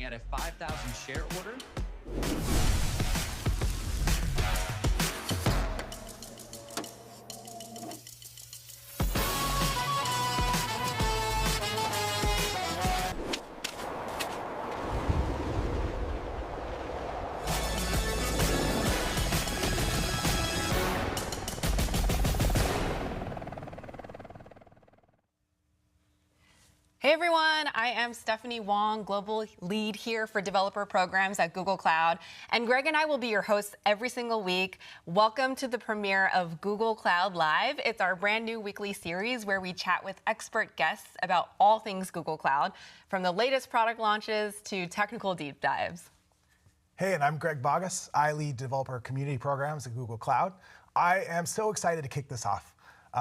at a 5,000 share order. Hey everyone, I am Stephanie Wong, Global Lead here for Developer Programs at Google Cloud. And Greg and I will be your hosts every single week. Welcome to the premiere of Google Cloud Live. It's our brand new weekly series where we chat with expert guests about all things Google Cloud, from the latest product launches to technical deep dives. Hey, and I'm Greg Baugues. I lead Developer Community Programs at Google Cloud. I am so excited to kick this off.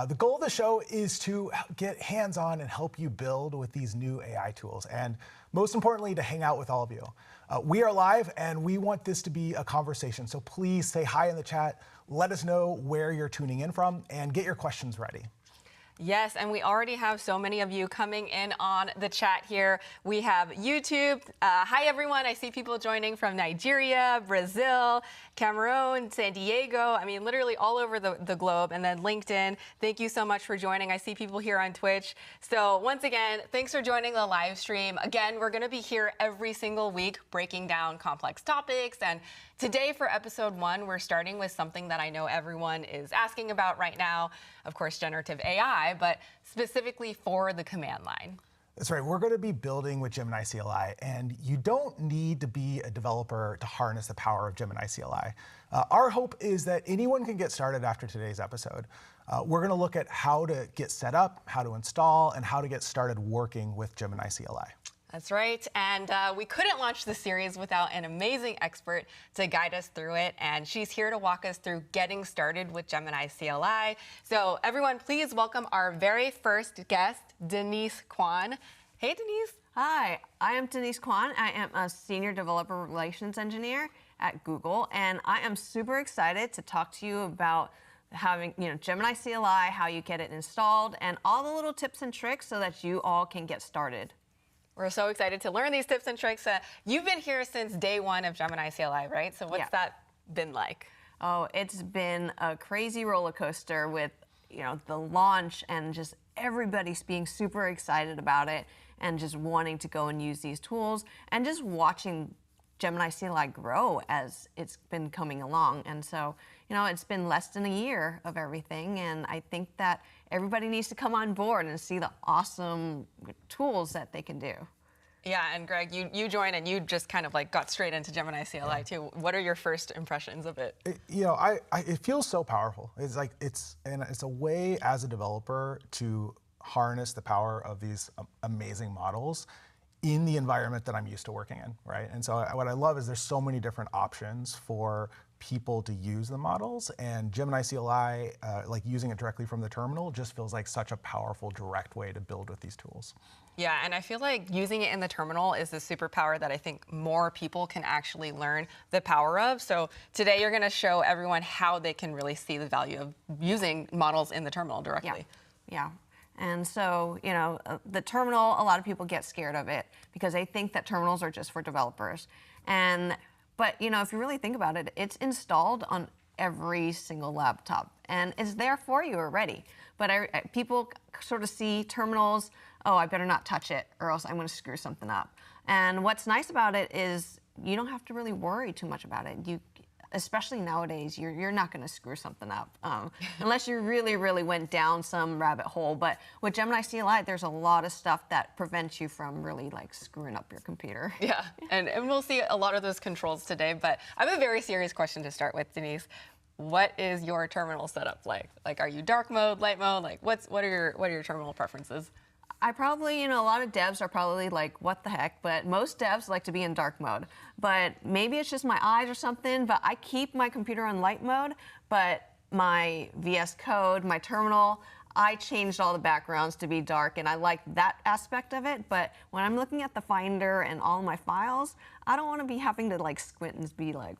The goal of the show is to get hands-on and help you build with these new AI tools, and most importantly, to hang out with all of you. We are live, and we want this to be a conversation, so please say hi in the chat, let us know where you're tuning in from, and get your questions ready. Yes, and we already have so many of you coming in on the chat here. We have YouTube. Hi, everyone. I see people joining from Nigeria, Brazil, Cameroon, San Diego. I mean, literally all over the globe. And then LinkedIn. Thank you so much for joining. I see people here on Twitch. So once again, thanks for joining the live stream. Again, we're going to be here every single week breaking down complex topics. And today for episode 1, we're starting with something that I know everyone is asking about right now. Of course, generative AI, but specifically for the command line. That's right. We're going to be building with Gemini CLI, and you don't need to be a developer to harness the power of Gemini CLI. Our hope is that anyone can get started after today's episode. We're going to look at how to get set up, how to install, and how to get started working with Gemini CLI. That's right, and we couldn't launch the series without an amazing expert to guide us through it, and she's here to walk us through getting started with Gemini CLI. So everyone, please welcome our very first guest, Denise Kwan. Hey, Denise. Hi, I am Denise Kwan. I am a Senior Developer Relations Engineer at Google, and I am super excited to talk to you about having, Gemini CLI, how you get it installed, and all the little tips and tricks so that you all can get started. We're so excited to learn these tips and tricks. You've been here since day 1 of Gemini CLI, right? So what's that been like? Oh, it's been a crazy roller coaster with, the launch and just everybody being super excited about it and just wanting to go and use these tools and just watching Gemini CLI grow as it's been coming along. And so, it's been less than a year of everything, and I think that everybody needs to come on board and see the awesome tools that they can do. Yeah, and Greg, you joined and you just kind of got straight into Gemini CLI too. What are your first impressions of it? It feels so powerful. It's a way as a developer to harness the power of these amazing models in the environment that I'm used to working in, right? And so what I love is there's so many different options for people to use the models, and Gemini CLI, using it directly from the terminal, just feels like such a powerful, direct way to build with these tools. Yeah, and I feel like using it in the terminal is the superpower that I think more people can actually learn the power of. So today you're going to show everyone how they can really see the value of using models in the terminal directly. Yeah. And so, the terminal, a lot of people get scared of it because they think that terminals are just for developers. But, if you really think about it, it's installed on every single laptop, and it's there for you already. But people sort of see terminals, oh, I better not touch it, or else I'm going to screw something up. And what's nice about it is you don't have to really worry too much about it. Especially nowadays, you're not going to screw something up unless you really, really went down some rabbit hole. But with Gemini CLI, there's a lot of stuff that prevents you from really screwing up your computer. Yeah, and we'll see a lot of those controls today. But I have a very serious question to start with, Denise. What is your terminal setup like? Are you dark mode, light mode? What are your terminal preferences? I probably, a lot of devs are probably like, what the heck? But most devs like to be in dark mode. But maybe it's just my eyes or something, but I keep my computer on light mode, but my VS Code, my terminal, I changed all the backgrounds to be dark, and I like that aspect of it. But when I'm looking at the Finder and all my files, I don't want to be having to squint and be like,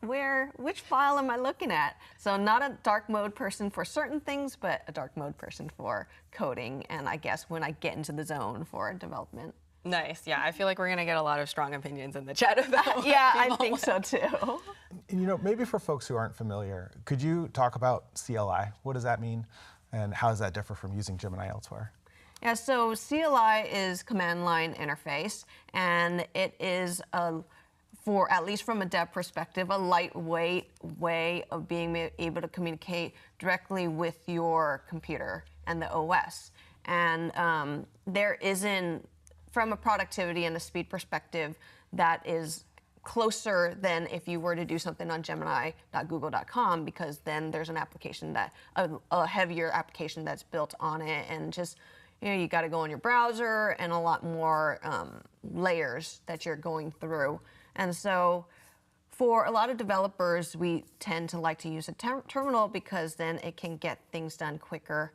which file am I looking at? So not a dark mode person for certain things, but a dark mode person for coding, and I guess when I get into the zone for development. Nice. Yeah, I feel like we're going to get a lot of strong opinions in the chat about what Yeah, I people think want. so too. And, you know, maybe for folks who aren't familiar, could you talk about CLI? What does that mean? And how does that differ from using Gemini elsewhere? Yeah, so CLI is command line interface, and it is for, at least from a dev perspective, a lightweight way of being able to communicate directly with your computer and the OS. And there isn't, from a productivity and a speed perspective, that is closer than if you were to do something on Gemini.google.com, because then there's an application that, a heavier application that's built on it, and just, you know, you got to go in your browser and a lot more layers that you're going through. And so for a lot of developers, we tend to like to use a terminal because then it can get things done quicker.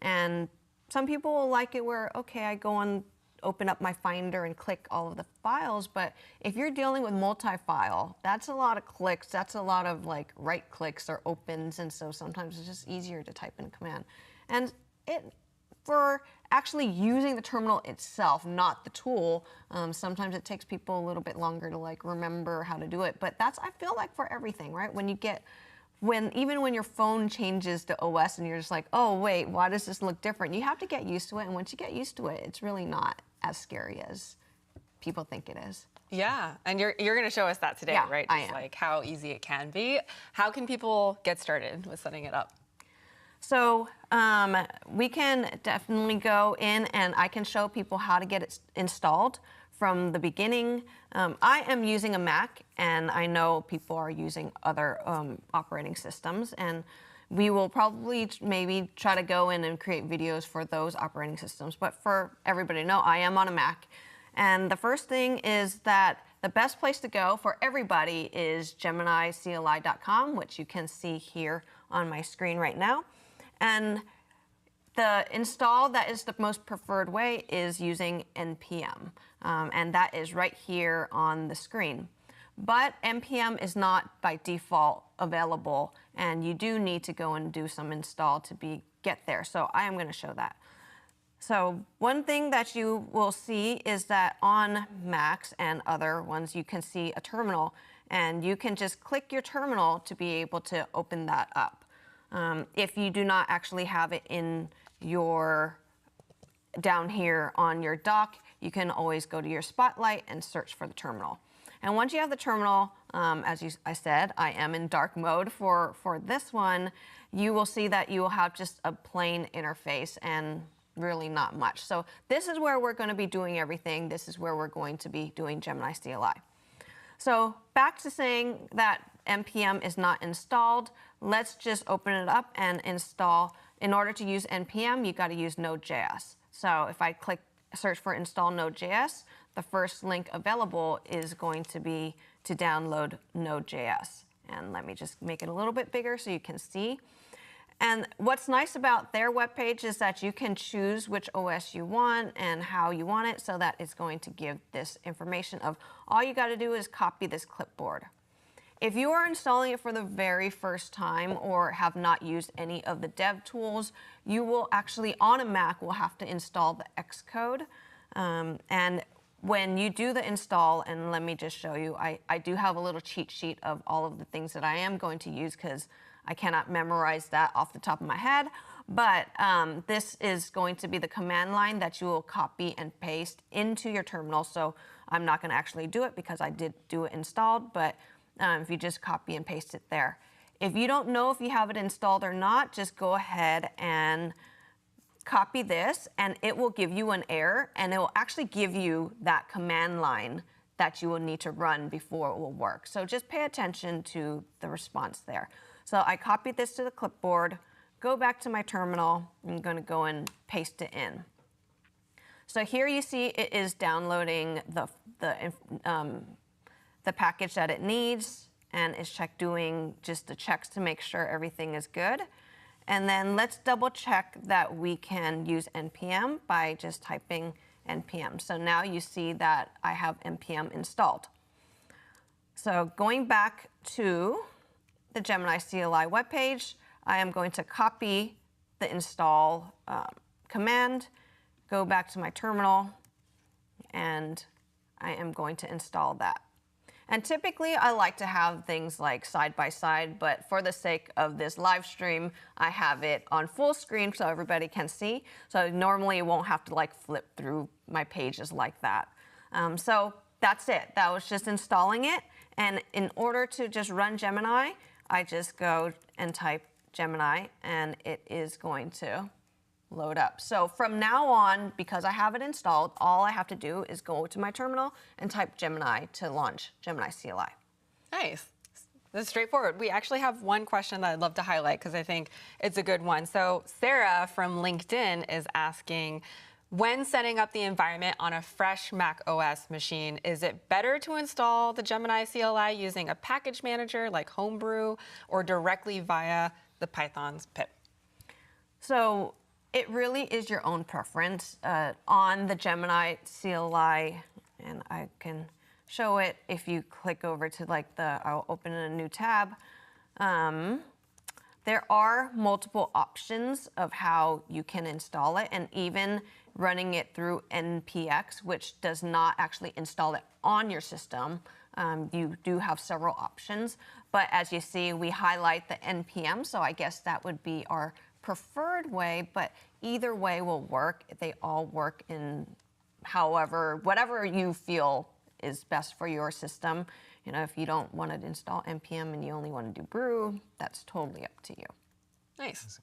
And some people will like it where, okay, I go and open up my Finder and click all of the files, but if you're dealing with multi-file, that's a lot of clicks, that's a lot of like right clicks or opens, and so sometimes it's just easier to type in a command. And for actually using the terminal itself, not the tool, sometimes it takes people a little bit longer to like remember how to do it, but that's, I feel like, for everything, right? Even when your phone changes to OS and you're just like, oh wait, why does this look different? You have to get used to it, and once you get used to it, it's really not as scary as people think it is. Yeah, and you're going to show us that today, Yeah, right? I Just am. like how easy it can be. How can people get started with setting it up? So we can definitely go in and I can show people how to get it installed from the beginning. I am using a Mac, and I know people are using other operating systems, and we will probably maybe try to go in and create videos for those operating systems. But for everybody to know, I am on a Mac. And the first thing is that the best place to go for everybody is GeminiCLI.com, which you can see here on my screen right now. And the install that is the most preferred way is using NPM, and that is right here on the screen. But NPM is not by default available, and you do need to go and do some install to get there. So I am going to show that. So one thing that you will see is that on Macs and other ones, you can see a terminal, and you can just click your terminal to be able to open that up. If you do not actually have it in your down here on your dock, you can always go to your Spotlight and search for the terminal. And once you have the terminal, I said, I am in dark mode for this one, you will see that you will have just a plain interface and really not much. So this is where we're going to be doing everything. This is where we're going to be doing Gemini CLI. So back to saying that NPM is not installed, let's just open it up and install. In order to use NPM, you got to use Node.js. So if I search for install Node.js, the first link available is going to be to download Node.js. And let me just make it a little bit bigger so you can see. And what's nice about their webpage is that you can choose which OS you want and how you want it, so that it's going to give this information of all you got to do is copy this clipboard. If you are installing it for the very first time or have not used any of the dev tools, you will actually, on a Mac, will have to install the Xcode. And when you do the install, and let me just show you, I do have a little cheat sheet of all of the things that I am going to use because I cannot memorize that off the top of my head. But this is going to be the command line that you will copy and paste into your terminal. So I'm not going to actually do it because I did do it installed, but if you just copy and paste it there. If you don't know if you have it installed or not, just go ahead and copy this, and it will give you an error, and it will actually give you that command line that you will need to run before it will work. So just pay attention to the response there. So I copied this to the clipboard, go back to my terminal, I'm going to go and paste it in. So here you see it is downloading the package that it needs, and it's doing just the checks to make sure everything is good. And then let's double check that we can use NPM by just typing NPM. So now you see that I have NPM installed. So going back to the Gemini CLI webpage, I am going to copy the install command, go back to my terminal, and I am going to install that. And typically I like to have things like side by side, but for the sake of this live stream, I have it on full screen so everybody can see. So normally it won't have to like flip through my pages like that. So that's it. That was just installing it. And in order to just run Gemini, I just go and type Gemini and it is going to load up. So from now on, because I have it installed, all I have to do is go to my terminal and type Gemini to launch Gemini CLI. Nice. That's straightforward. We actually have one question that I'd love to highlight because I think it's a good one. So Sarah from LinkedIn is asking, when setting up the environment on a fresh Mac OS machine, is it better to install the Gemini CLI using a package manager like Homebrew or directly via the Python's pip? So it really is your own preference. On the Gemini CLI, and I can show it if you click over to like I'll open a new tab. There are multiple options of how you can install it, and even running it through npx, which does not actually install it on your system. You do have several options, but as you see, we highlight the npm, so I guess that would be our preferred way, but either way will work. They all work in whatever you feel is best for your system. You know, if you don't want to install npm and you only want to do brew, that's totally up to you. Nice.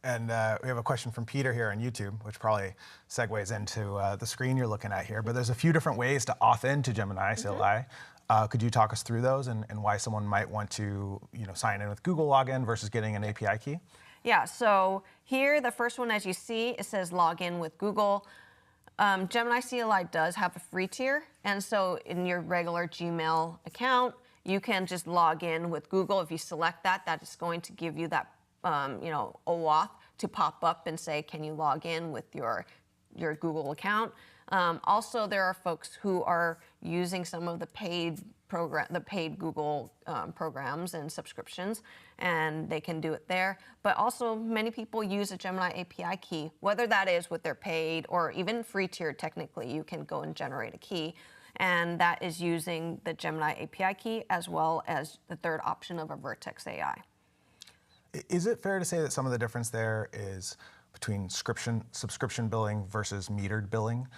And we have a question from Peter here on YouTube, which probably segues into the screen you're looking at here. But there's a few different ways to auth into Gemini CLI. Could you talk us through those and why someone might want to sign in with Google login versus getting an API key? Yeah, so here, the first one, as you see, it says login with Google. Gemini CLI does have a free tier, and so in your regular Gmail account, you can just log in with Google. If you select that, that is going to give you that OAuth to pop up and say, can you log in with your Google account? Also, there are folks who are using some of the paid Google programs and subscriptions, and they can do it there. But also, many people use a Gemini API key, whether that is with their paid or even free tier. Technically, you can go and generate a key, and that is using the Gemini API key as well as the third option of a Vertex AI. Is it fair to say that some of the difference there is between subscription billing versus metered billing?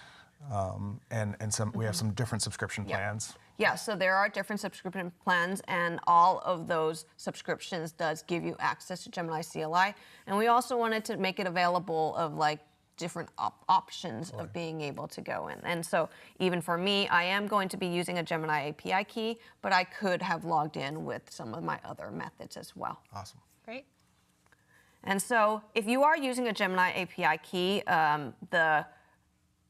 We have some different subscription plans. Yeah, so there are different subscription plans, and all of those subscriptions does give you access to Gemini CLI. And we also wanted to make it available of like different options of being able to go in. And so even for me, I am going to be using a Gemini API key, but I could have logged in with some of my other methods as well. Awesome. Great. And so if you are using a Gemini API key,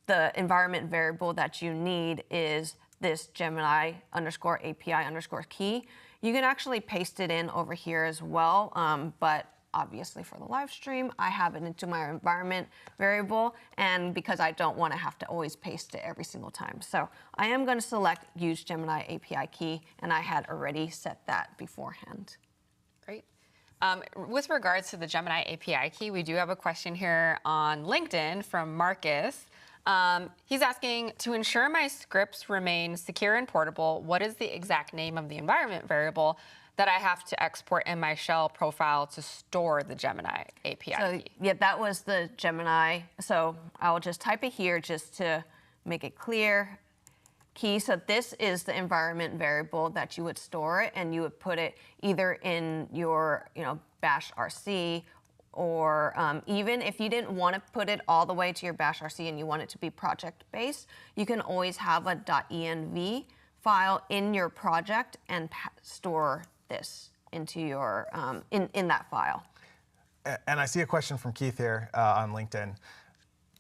the environment variable that you need is this Gemini _API _key. You can actually paste it in over here as well, but obviously for the live stream, I have it into my environment variable, and because I don't want to have to always paste it every single time. So I am going to select use Gemini API key, and I had already set that beforehand. Great. With regards to the Gemini API key, we do have a question here on LinkedIn from Marcus. He's asking, to ensure my scripts remain secure and portable, what is the exact name of the environment variable that I have to export in my shell profile to store the Gemini API key? Yeah, that was the Gemini. So I'll just type it here just to make it clear. Key. So this is the environment variable that you would store it, and you would put it either in your bash RC, or even if you didn't want to put it all the way to your bash RC and you want it to be project based, you can always have a .env file in your project and store this into your in that file. And I see a question from Keith here on LinkedIn.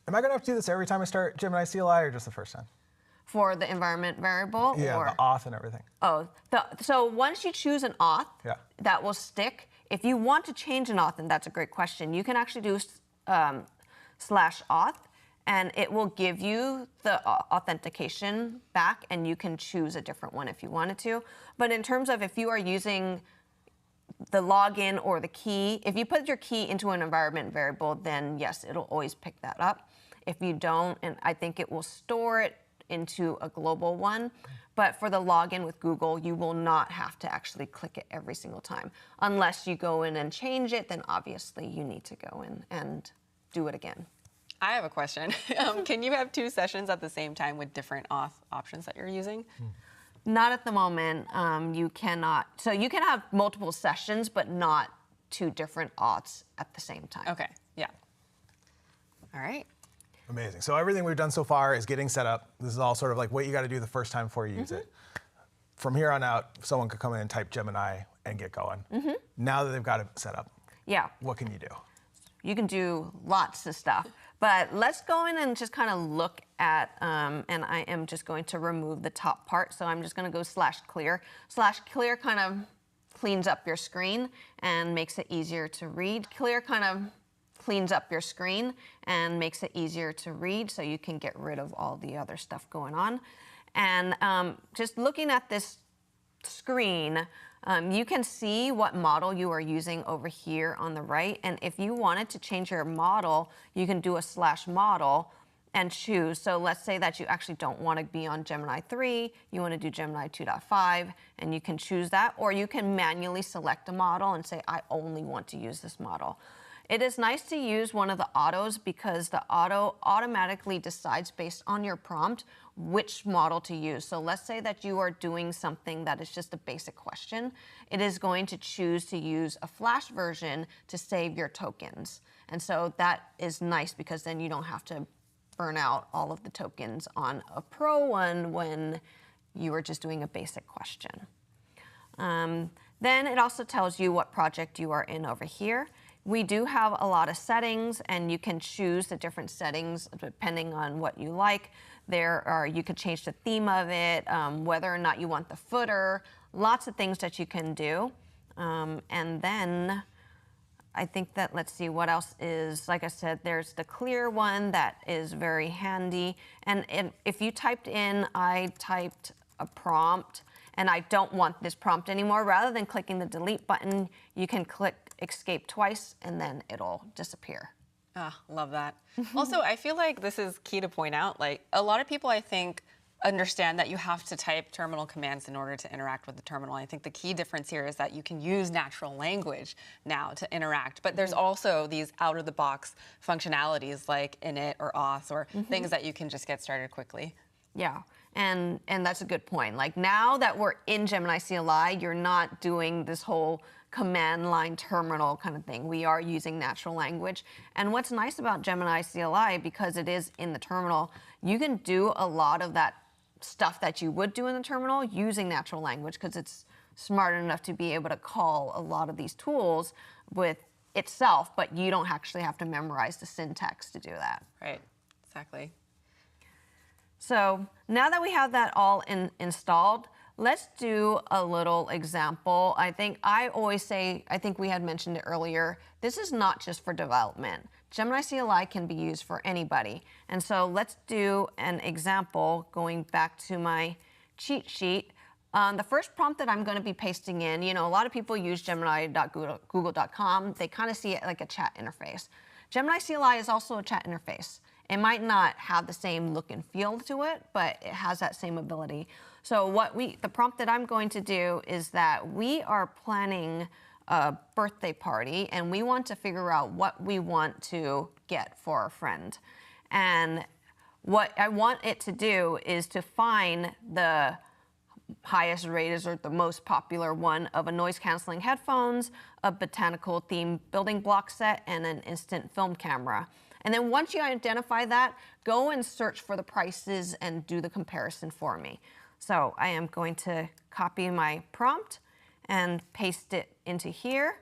Am I going to have to do this every time I start Gemini CLI, or just the first time? For the environment variable? Yeah, or? the auth and everything. Oh, so once you choose an auth, that will stick. If you want to change an auth, and that's a great question, you can actually do /auth, and it will give you the authentication back, and you can choose a different one if you wanted to. But in terms of if you are using the login or the key, if you put your key into an environment variable, then yes, it'll always pick that up. If you don't, and I think it will store it into a global one. But for the login with Google, you will not have to actually click it every single time. Unless you go in and change it, then obviously you need to go in and do it again. I have a question. Can you have 2 sessions at the same time with different auth options that you're using? Not at the moment. You cannot. So you can have multiple sessions, but not 2 different auths at the same time. Okay, yeah. All right. Amazing. So everything we've done so far is getting set up. This is all sort of like what you got to do the first time before you use it. From here on out, someone could come in and type Gemini and get going. Now that they've got it set up, Yeah. what can you do? You can do lots of stuff. But let's go in and just kind of look at, and I am just going to remove the top part. So I'm just going to go /clear. /clear kind of cleans up your screen and makes it easier to read. Clear kind of cleans up your screen and makes it easier to read, so you can get rid of all the other stuff going on. And just looking at this screen, you can see what model you are using over here on the right. And if you wanted to change your model, you can do a /model and choose. So let's say that you actually don't want to be on Gemini 3, you want to do Gemini 2.5, and you can choose that. Or you can manually select a model and say, I only want to use this model. It is nice to use one of the autos because the auto automatically decides based on your prompt which model to use. So let's say that you are doing something that is just a basic question. It is going to choose to use a Flash version to save your tokens. And so that is nice because then you don't have to burn out all of the tokens on a pro one when you are just doing a basic question. Then it also tells you what project you are in over here. We do have a lot of settings, and you can choose the different settings depending on what you like. You could change the theme of it, whether or not you want the footer, lots of things that you can do. And then I think that, let's see, what else is, like I said, there's the clear one that is very handy. And if you typed in, I typed a prompt, and I don't want this prompt anymore, rather than clicking the delete button, you can click escape twice and then it'll disappear. Ah, love that. Also, I feel like this is key to point out. Like, a lot of people, I think, understand that you have to type terminal commands in order to interact with the terminal. I think the key difference here is that you can use natural language now to interact, but there's also these out-of-the-box functionalities like init or auth or things that you can just get started quickly. Yeah, and that's a good point. Like, now that we're in Gemini CLI, you're not doing this whole command line terminal kind of thing. We are using natural language. And what's nice about Gemini CLI, because it is in the terminal, you can do a lot of that stuff that you would do in the terminal using natural language, because it's smart enough to be able to call a lot of these tools with itself, but you don't actually have to memorize the syntax to do that. Right, exactly. So now that we have that all installed, let's do a little example. I think I always say, I think we had mentioned it earlier, this is not just for development. Gemini CLI can be used for anybody. And so let's do an example going back to my cheat sheet. The first prompt that I'm going to be pasting in, you know, a lot of people use gemini.google.com. They kind of see it like a chat interface. Gemini CLI is also a chat interface. It might not have the same look and feel to it, but it has that same ability. So the prompt that I'm going to do is that we are planning a birthday party, and we want to figure out what we want to get for our friend. And what I want it to do is to find the highest rated or the most popular one of a noise-canceling headphones, a botanical themed building block set, and an instant film camera. And then once you identify that, go and search for the prices and do the comparison for me. So I am going to copy my prompt and paste it into here.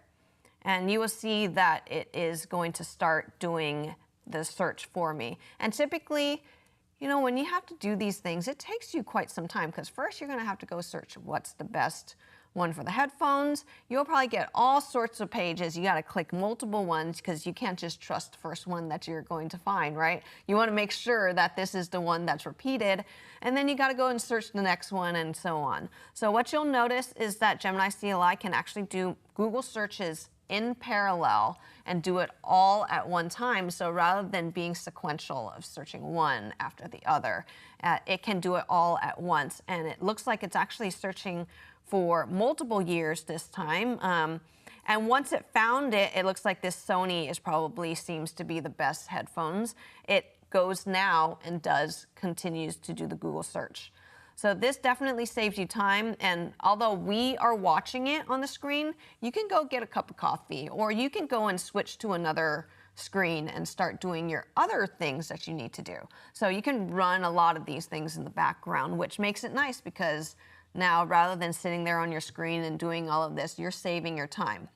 And you will see that it is going to start doing the search for me. And typically, you know, when you have to do these things, it takes you quite some time, because first you're going to have to go search what's the best one for the headphones. You'll probably get all sorts of pages. You got to click multiple ones because you can't just trust the first one that you're going to find, right? You want to make sure that this is the one that's repeated, and then you got to go and search the next one and so on. So what you'll notice is that Gemini CLI can actually do Google searches in parallel and do it all at one time. So rather than being sequential of searching one after the other, it can do it all at once. And it looks like it's actually searching for multiple years this time. And once it found it, it looks like this Sony probably seems to be the best headphones. It goes now and continues to do the Google search. So this definitely saves you time. And although we are watching it on the screen, you can go get a cup of coffee, or you can go and switch to another screen and start doing your other things that you need to do. So you can run a lot of these things in the background, which makes it nice because now rather than sitting there on your screen and doing all of this, you're saving your time.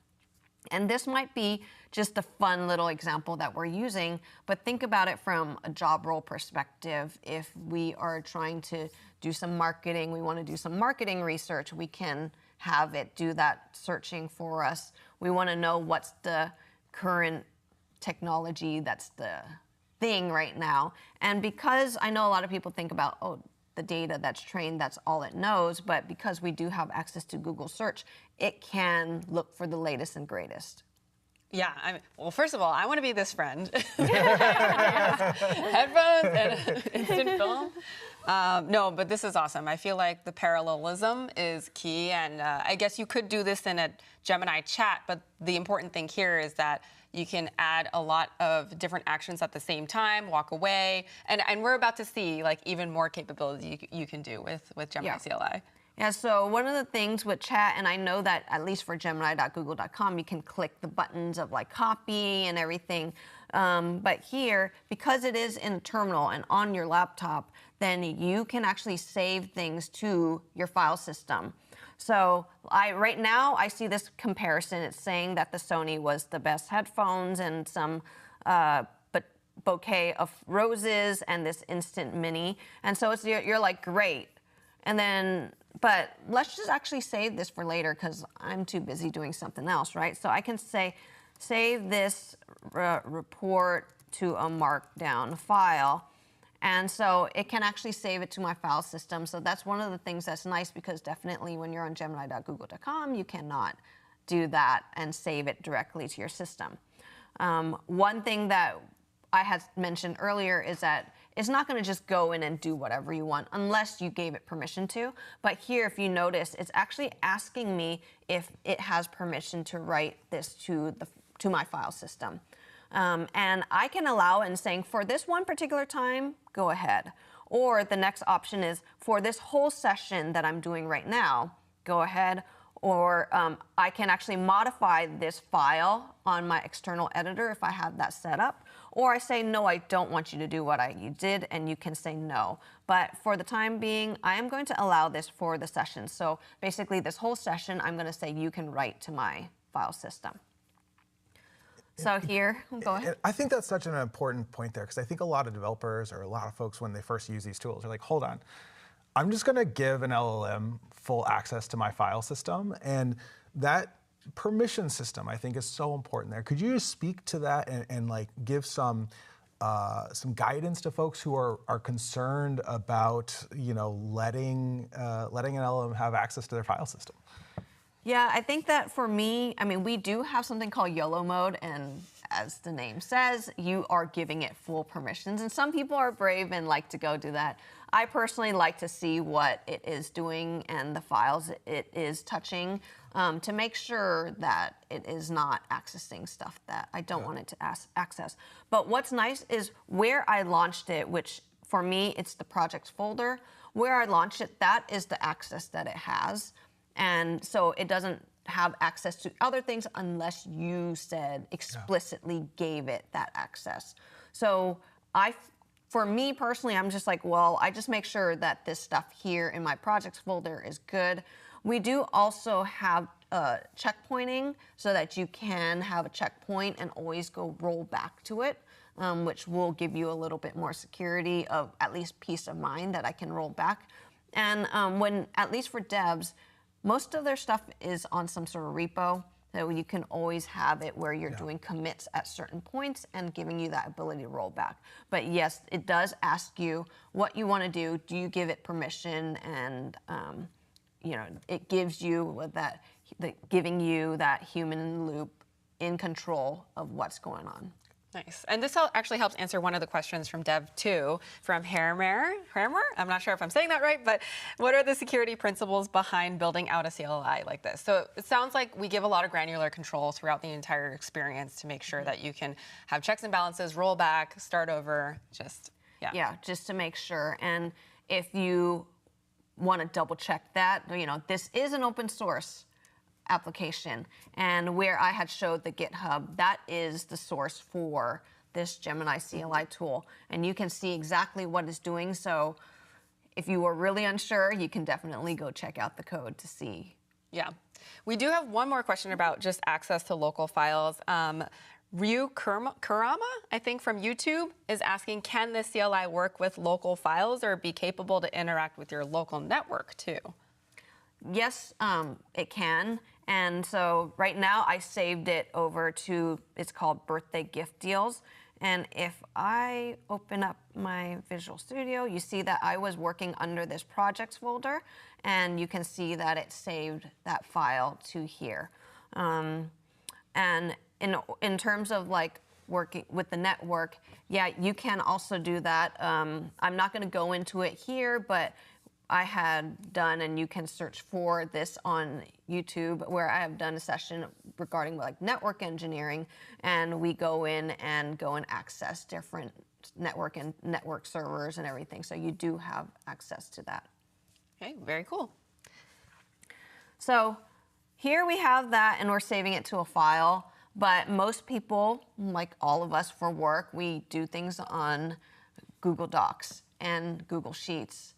And this might be just a fun little example that we're using, but think about it from a job role perspective. If we are trying to do some marketing, we want to do some marketing research, we can have it do that searching for us. We want to know what's the current technology that's the thing right now. And because I know a lot of people think about, oh, the data that's trained, that's all it knows, but because we do have access to Google search, it can look for the latest and greatest. Yeah, well, first of all, I want to be this friend. Headphones and instant film. No, but this is awesome. I feel like the parallelism is key, and I guess you could do this in a Gemini chat, but the important thing here is that you can add a lot of different actions at the same time, walk away, and we're about to see like even more capabilities you can do with Gemini CLI. Yeah, so one of the things with chat, and I know that at least for Gemini.google.com, you can click the buttons of like copy and everything. But here, because it is in a terminal and on your laptop, then you can actually save things to your file system. So right now, I see this comparison. It's saying that the Sony was the best headphones and some bouquet of roses and this instant mini. And so you're like, great. And then, but let's just actually save this for later because I'm too busy doing something else, right? So I can say, save this report to a markdown file. And so it can actually save it to my file system. So that's one of the things that's nice because definitely when you're on Gemini.google.com, you cannot do that and save it directly to your system. One thing that I had mentioned earlier is that it's not going to just go in and do whatever you want unless you gave it permission to. But here, if you notice, it's actually asking me if it has permission to write this to my file system. And I can allow it and saying, for this one particular time, go ahead. Or the next option is, for this whole session that I'm doing right now, go ahead. Or I can actually modify this file on my external editor if I have that set up. Or I say, no, I don't want you to do what you did, and you can say no. But for the time being, I am going to allow this for the session. So basically, this whole session, I'm going to say, you can write to my file system. So here, go ahead. I think that's such an important point there, because I think a lot of developers or a lot of folks, when they first use these tools, are like, hold on, I'm just going to give an LLM full access to my file system. And that permission system, I think, is so important there. Could you just speak to that and like give some guidance to folks who are concerned about, you know, letting an LLM have access to their file system? Yeah, I think that for me, I mean, we do have something called YOLO mode, and as the name says, you are giving it full permissions. And some people are brave and like to go do that. I personally like to see what it is doing and the files it is touching to make sure that it is not accessing stuff that I don't want it to access. But what's nice is where I launched it, which for me, it's the projects folder. Where I launched it, that is the access that it has. And so it doesn't have access to other things unless you said explicitly gave it that access. So for me personally, I'm just like, well, I just make sure that this stuff here in my projects folder is good. We do also have checkpointing so that you can have a checkpoint and always go roll back to it, which will give you a little bit more security of at least peace of mind that I can roll back. And when, at least for devs, most of their stuff is on some sort of repo, so you can always have it where you're doing commits at certain points and giving you that ability to roll back. But yes, it does ask you what you want to do. Do you give it permission? And you know, it gives you giving you that human in the loop in control of what's going on. Nice. And this actually helps answer one of the questions from Dev 2 from Harmer. I'm not sure if I'm saying that right, but what are the security principles behind building out a CLI like this? So it sounds like we give a lot of granular control throughout the entire experience to make sure that you can have checks and balances, roll back, start over, Yeah, just to make sure. And if you want to double check that, this is an open source application, and where I had showed the GitHub, that is the source for this Gemini CLI tool, and you can see exactly what it's doing. So if you were really unsure, you can definitely go check out the code to see. Yeah. We do have one more question about just access to local files. Ryu Kurama, I think from YouTube, is asking, can this CLI work with local files or be capable to interact with your local network too? Yes, it can. And so right now I saved it over to, it's called birthday gift deals. And if I open up my Visual Studio, you see that I was working under this projects folder, and you can see that it saved that file to here. And in terms of like working with the network, yeah, you can also do that. I'm not going to go into it here, but I had done, and you can search for this on YouTube, where I have done a session regarding like network engineering, and we go in and access different network servers and everything. So you do have access to that. Okay, very cool. So here we have that, and we're saving it to a file. But most people, like all of us for work, we do things on Google Docs and Google Sheets.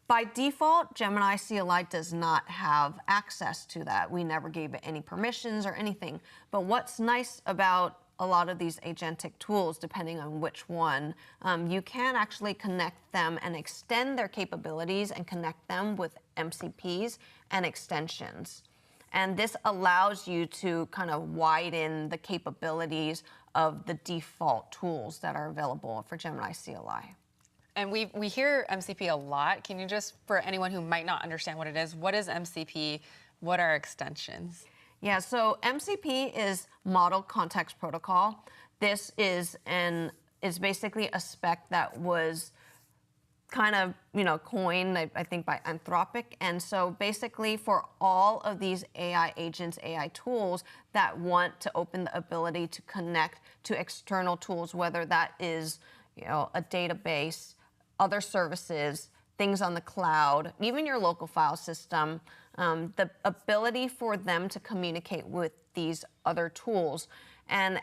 By default, Gemini CLI does not have access to that. We never gave it any permissions or anything. But what's nice about a lot of these agentic tools, depending on which one, you can actually connect them and extend their capabilities and connect them with MCPs and extensions. And this allows you to kind of widen the capabilities of the default tools that are available for Gemini CLI. And we hear MCP a lot. Can you just, for anyone who might not understand what it is, what is MCP? What are extensions? Yeah, so MCP is Model Context Protocol. This is basically a spec that was kind of coined, I think, by Anthropic. And so basically for all of these AI agents, AI tools that want to open the ability to connect to external tools, whether that is a database, other services, things on the cloud, even your local file system, the ability for them to communicate with these other tools. And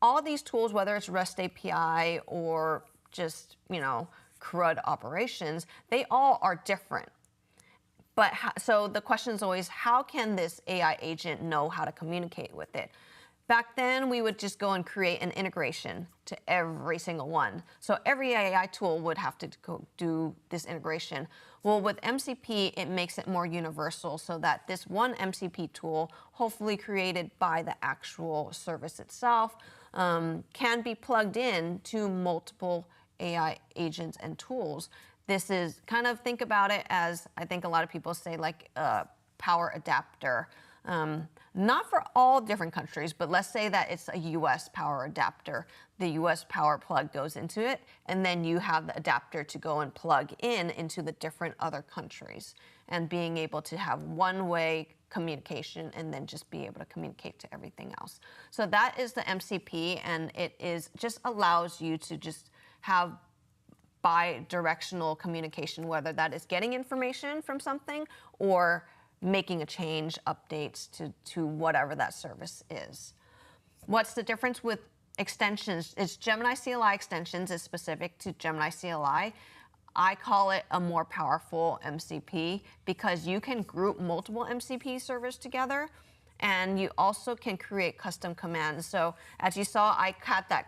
all these tools, whether it's REST API or just, CRUD operations, they all are different. But so the question is always, how can this AI agent know how to communicate with it? Back then, we would just go and create an integration to every single one. So every AI tool would have to go do this integration. Well, with MCP, it makes it more universal so that this one MCP tool, hopefully created by the actual service itself, can be plugged in to multiple AI agents and tools. This is kind of, think about it as, I think a lot of people say, like a power adapter. Not for all different countries, but let's say that it's a US power adapter. The US power plug goes into it, and then you have the adapter to go and plug into the different other countries, and being able to have one-way communication and then just be able to communicate to everything else. So that is the MCP, and it just allows you to just have bi-directional communication, whether that is getting information from something or making a change, updates to whatever that service is. What's the difference with extensions? It's Gemini CLI extensions is specific to Gemini CLI. I call it a more powerful MCP because you can group multiple MCP servers together, and you also can create custom commands. So as you saw, I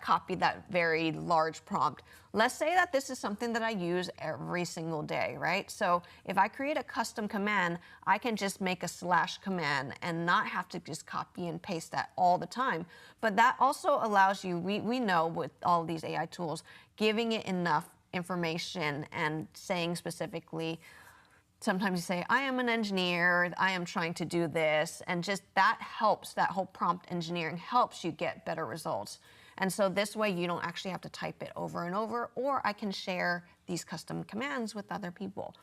copied that very large prompt. Let's say that this is something that I use every single day, right? So if I create a custom command, I can just make a / command and not have to just copy and paste that all the time. But that also allows you, we know with all these AI tools, giving it enough information and saying specifically, sometimes you say, I am an engineer, I am trying to do this, and just that helps, that whole prompt engineering helps you get better results. And so this way you don't actually have to type it over and over, or I can share these custom commands with other people.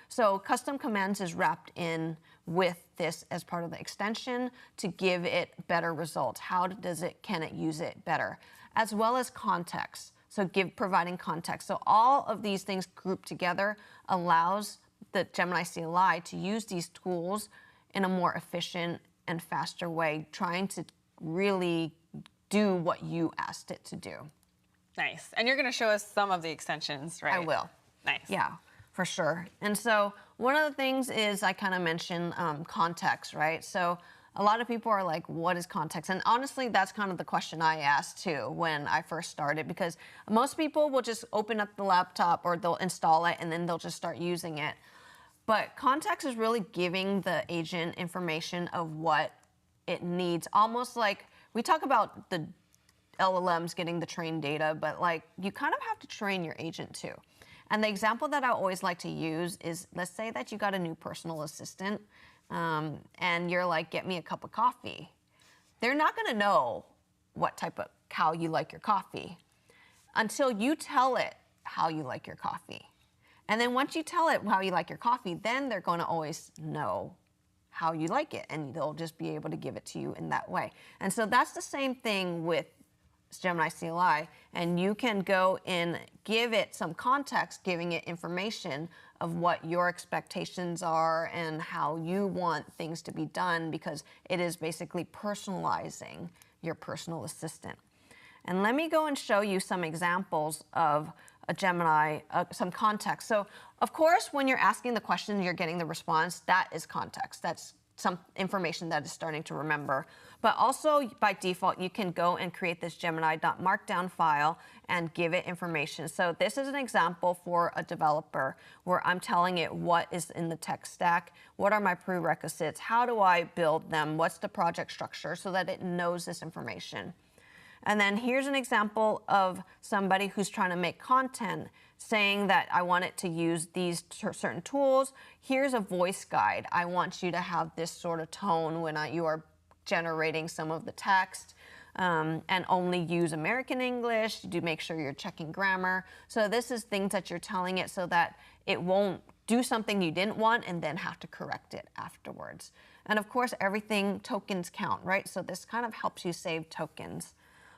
So custom commands is wrapped in with this as part of the extension to give it better results. How can it use it better? As well as context. So providing context. So all of these things grouped together allows the Gemini CLI to use these tools in a more efficient and faster way, trying to really do what you asked it to do. Nice. And you're going to show us some of the extensions, right? I will. Nice. Yeah, for sure. And so one of the things is I kind of mentioned context, right? So a lot of people are like, what is context? And honestly, that's kind of the question I asked too when I first started, because most people will just open up the laptop or they'll install it and then they'll just start using it. But context is really giving the agent information of what it needs. Almost like we talk about the LLMs getting the trained data, but like you kind of have to train your agent too. And the example that I always like to use is, let's say that you got a new personal assistant and you're like, get me a cup of coffee. They're not gonna know how you like your coffee until you tell it how you like your coffee. And then once you tell it how you like your coffee, then they're gonna always know how you like it, and they'll just be able to give it to you in that way. And so that's the same thing with Gemini CLI, and you can go and give it some context, giving it information of what your expectations are and how you want things to be done, because it is basically personalizing your personal assistant. And let me go and show you some examples of a Gemini, some context. So of course, when you're asking the question, you're getting the response, that is context. That's some information that is starting to remember. But also by default, you can go and create this Gemini.markdown file and give it information. So this is an example for a developer where I'm telling it what is in the tech stack, what are my prerequisites, how do I build them, what's the project structure, so that it knows this information. And then here's an example of somebody who's trying to make content, saying that I want it to use these certain tools. Here's a voice guide. I want you to have this sort of tone when you are generating some of the text, and only use American English. Do make sure you're checking grammar. So this is things that you're telling it so that it won't do something you didn't want and then have to correct it afterwards. And of course, everything tokens count, right? So this kind of helps you save tokens.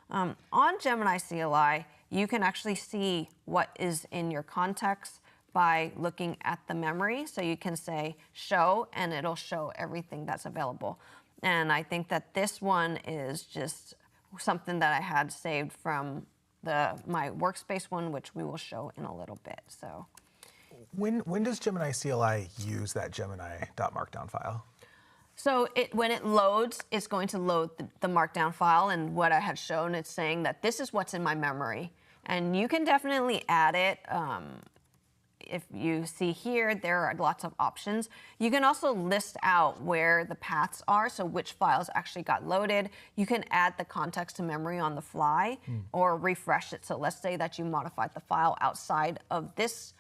On Gemini CLI, you can actually see what is in your context by looking at the memory. So you can say show, and it'll show everything that's available. And I think that this one is just something that I had saved from my workspace one, which we will show in a little bit. So, when does Gemini CLI use that Gemini.markdown file? So when it loads, it's going to load the markdown file, and what I had shown, it's saying that this is what's in my memory. And you can definitely add it. If you see here, there are lots of options. You can also list out where the paths are, so which files actually got loaded. You can add the context to memory on the fly or refresh it. So let's say that you modified the file outside of this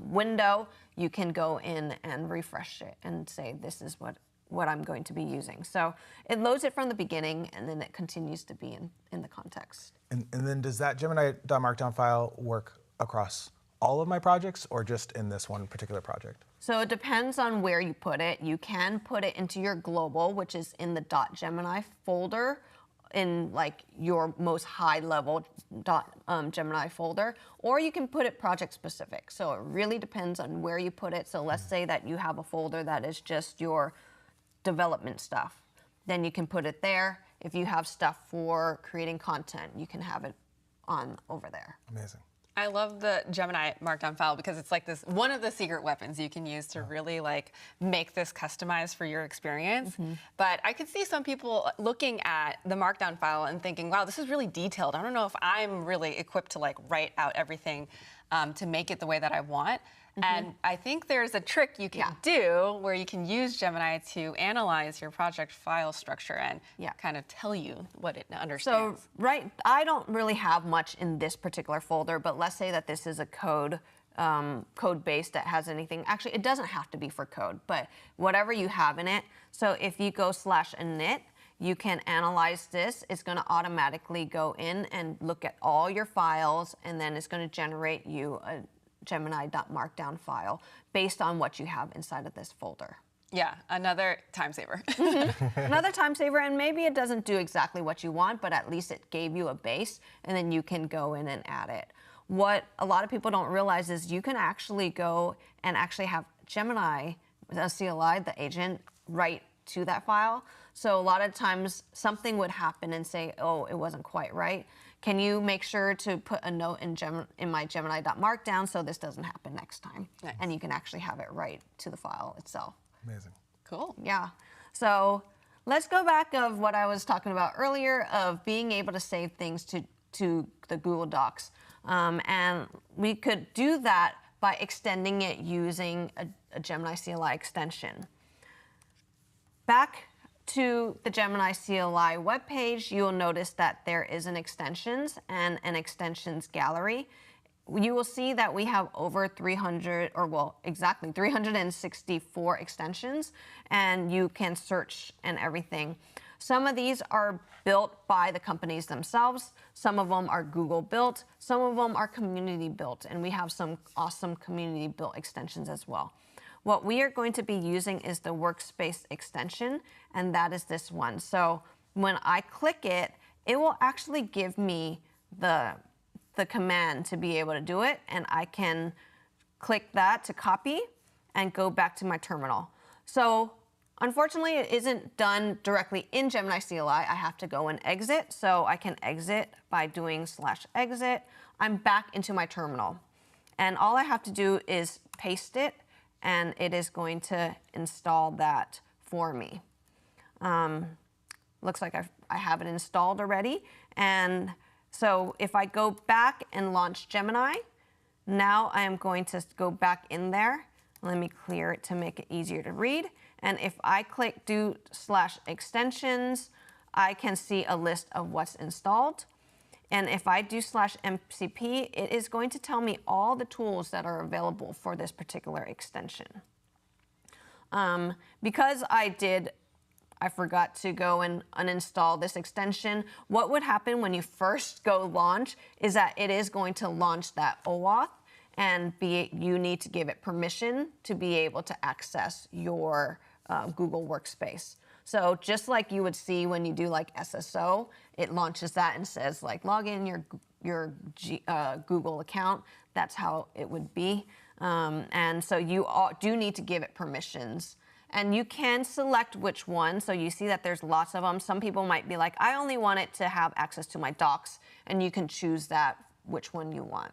window. You can go in and refresh it and say, this is what I'm going to be using. So it loads it from the beginning, and then it continues to be in the context. And then does that Gemini.markdown file work across all of my projects or just in this one particular project? So it depends on where you put it. You can put it into your global, which is in the .gemini folder, in like your most high level .gemini folder, or you can put it project specific. So it really depends on where you put it. So let's say that you have a folder that is just your development stuff, then you can put it there. If you have stuff for creating content, you can have it on over there. Amazing. I love the Gemini markdown file because it's like this one of the secret weapons you can use to really like make this customized for your experience. But I could see some people looking at the markdown file and thinking, wow, this is really detailed. I don't know if I'm really equipped to like write out everything to make it the way that I want. And I think there's a trick you can do where you can use Gemini to analyze your project file structure and kind of tell you what it understands. So, I don't really have much in this particular folder, but let's say that this is a code code base that has anything. Actually, it doesn't have to be for code, but whatever you have in it. So if you go /init, you can analyze this. It's going to automatically go in and look at all your files, and then it's going to generate you a Gemini.markdown file based on what you have inside of this folder. Yeah, another time saver. Another time saver, and maybe it doesn't do exactly what you want, but at least it gave you a base, and then you can go in and add it. What a lot of people don't realize is you can actually go and actually have Gemini, the CLI, the agent, write to that file. So a lot of times something would happen and say, oh, it wasn't quite right. Can you make sure to put a note in my Gemini.markdown so this doesn't happen next time? Nice. And you can actually have it write to the file itself. Amazing. Cool. Yeah. So let's go back of what I was talking about earlier of being able to save things to the Google Docs. And we could do that by extending it using a Gemini CLI extension. Back to the Gemini CLI webpage, you'll notice that there is an extensions and an extensions gallery. You will see that we have over 300, or well, exactly 364 extensions, and you can search and everything. Some of these are built by the companies themselves. Some of them are Google built. Some of them are community built, and we have some awesome community built extensions as well. What we are going to be using is the workspace extension, and that is this one. So when I click it, it will actually give me the command to be able to do it, and I can click that to copy and go back to my terminal. So unfortunately, it isn't done directly in Gemini CLI. I have to go and exit, so I can exit by doing /exit. I'm back into my terminal, and all I have to do is paste it, and it is going to install that for me. Looks like I have it installed already, and so if I go back and launch Gemini, now I am going to go back in there. Let me clear it to make it easier to read. And if I click do /extensions, I can see a list of what's installed. And if I do /MCP, it is going to tell me all the tools that are available for this particular extension. Because I forgot to go and uninstall this extension, what would happen when you first go launch is that it is going to launch that OAuth, and you need to give it permission to be able to access your Google Workspace. So just like you would see when you do like SSO, it launches that and says like log in your Google account. That's how it would be. And so you do need to give it permissions. And you can select which one. So you see that there's lots of them. Some people might be like, I only want it to have access to my docs, and you can choose that which one you want.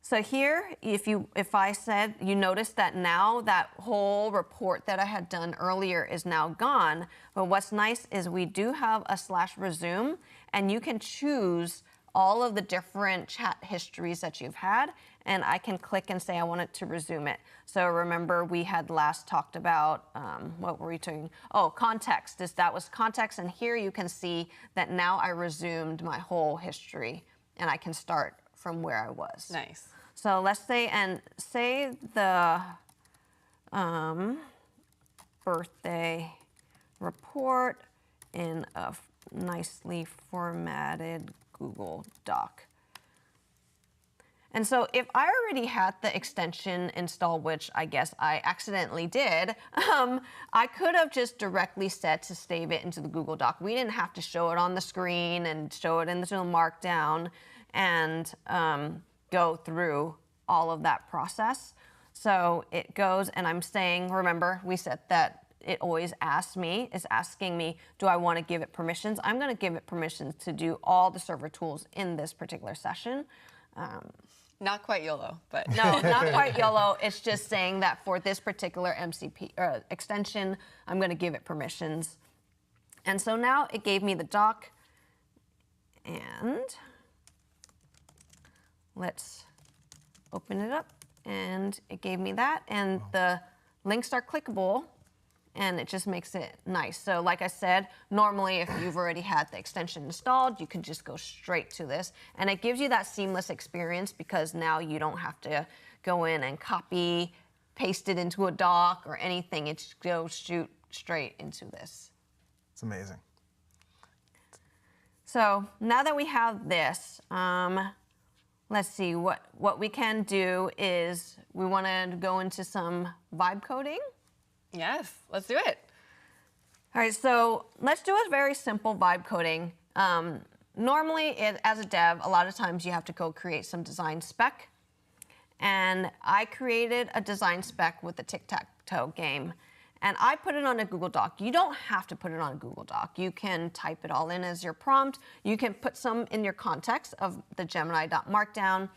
So here, if I said, you notice that now that whole report that I had done earlier is now gone. But what's nice is we do have a /resume, and you can choose all of the different chat histories that you've had, and I can click and say I want it to resume it. So remember we had last talked about, what were we talking? Oh, context. That was context, and here you can see that now I resumed my whole history, and I can start from where I was. Nice. So let's say the birthday report in a nicely formatted Google Doc. And so if I already had the extension installed, which I guess I accidentally did, I could have just directly said to save it into the Google Doc. We didn't have to show it on the screen and show it into the Markdown and go through all of that process. So it goes, and I'm saying, remember, we said that it always is asking me, do I want to give it permissions? I'm going to give it permissions to do all the server tools in this particular session. Not quite YOLO, but. No, not quite YOLO. It's just saying that for this particular MCP extension, I'm going to give it permissions. And so now it gave me the doc, and let's open it up, and it gave me that, and the links are clickable, and it just makes it nice. So like I said, normally if you've already had the extension installed, you can just go straight to this. And it gives you that seamless experience because now you don't have to go in and copy, paste it into a doc or anything. It just goes shoot straight into this. It's amazing. So now that we have this, let's see, what we can do is we want to go into some vibe coding. Yes, let's do it. All right, so let's do a very simple vibe coding. Normally, as a dev, a lot of times you have to go create some design spec. And I created a design spec with the tic-tac-toe game. And I put it on a Google Doc. You don't have to put it on a Google Doc. You can type it all in as your prompt. You can put some in your context of the Gemini.markdown.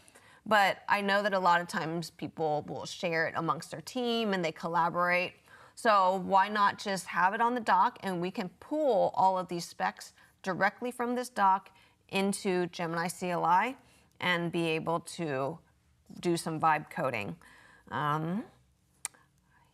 But I know that a lot of times people will share it amongst their team and they collaborate. So why not just have it on the doc and we can pull all of these specs directly from this doc into Gemini CLI and be able to do some vibe coding.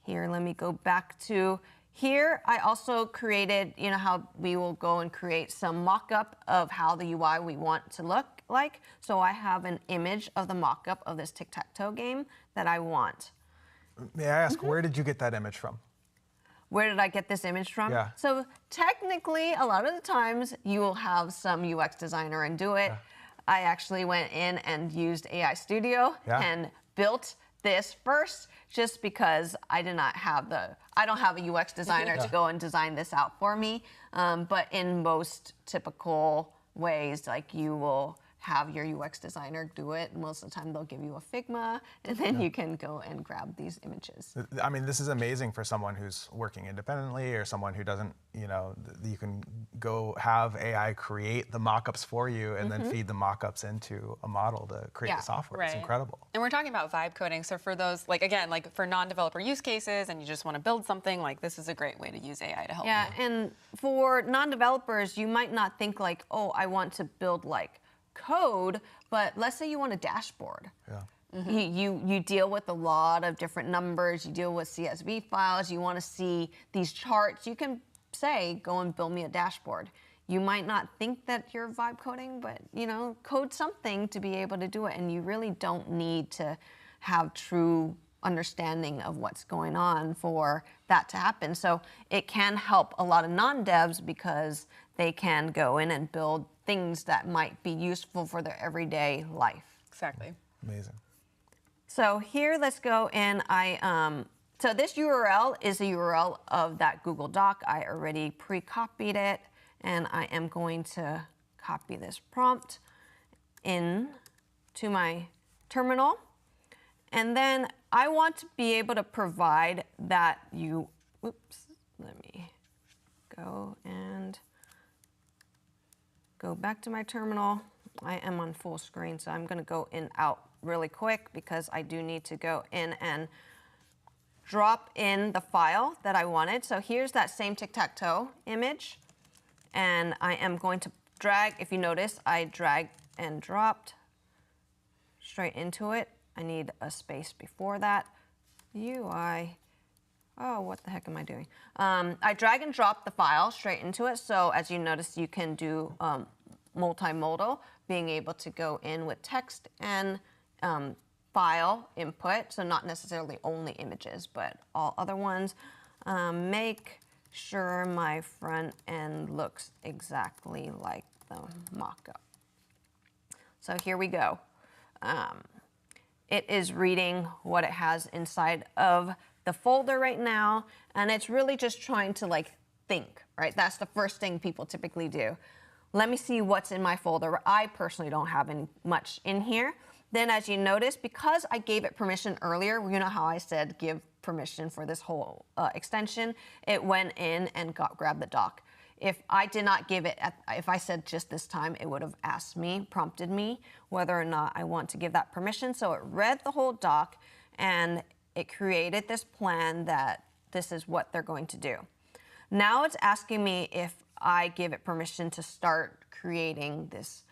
Here, let me go back to here. I also created, you know how we will go and create some mock-up of how the UI we want to look like. So I have an image of the mock-up of this tic-tac-toe game that I want. May I ask, where did you get that image from? Where did I get this image from? Yeah. So technically, a lot of the times you will have some UX designer and do it. Yeah. I actually went in and used AI Studio and built this first just because I don't have a UX designer to go and design this out for me. But in most typical ways, like you will have your UX designer do it. Most of the time they'll give you a Figma and then you can go and grab these images. I mean, this is amazing for someone who's working independently or someone who doesn't, you know, you can go have AI create the mock-ups for you and then feed the mock-ups into a model to create the software. It's incredible. And we're talking about vibe coding. So for those, like, again, like for non-developer use cases and you just want to build something, like this is a great way to use AI to help you. Yeah, and for non-developers, you might not think like, oh, I want to build like code, but let's say you want a dashboard. Yeah. You deal with a lot of different numbers, you deal with CSV files, you want to see these charts, you can say, go and build me a dashboard. You might not think that you're vibe coding, but you know, code something to be able to do it, and you really don't need to have true understanding of what's going on for that to happen. So it can help a lot of non-devs because they can go in and build things that might be useful for their everyday life. Exactly. Amazing. So here, let's go in. So this URL is a URL of that Google Doc. I already pre-copied it, and I am going to copy this prompt in to my terminal. And then I want to be able to provide that let me go and go back to my terminal. I am on full screen, so I'm going to go in out really quick because I do need to go in and drop in the file that I wanted. So here's that same tic-tac-toe image, and I am going to drag. If you notice, I dragged and dropped straight into it. I need a space before that. UI. Oh, what the heck am I doing? I drag and drop the file straight into it. So as you notice, you can do multimodal, being able to go in with text and file input. So not necessarily only images, but all other ones. Make sure my front end looks exactly like the mock-up. So here we go. It is reading what it has inside of the folder right now, and it's really just trying to like think, right? That's the first thing people typically do. Let me see what's in my folder. I personally don't have any much in here. Then as you notice, because I gave it permission earlier, you know how I said give permission for this whole extension, it went in and grabbed the doc. If I did not give it, if I said just this time, it would have asked me, prompted me, whether or not I want to give that permission. So it read the whole doc and it created this plan that this is what they're going to do. Now it's asking me if I give it permission to start creating this.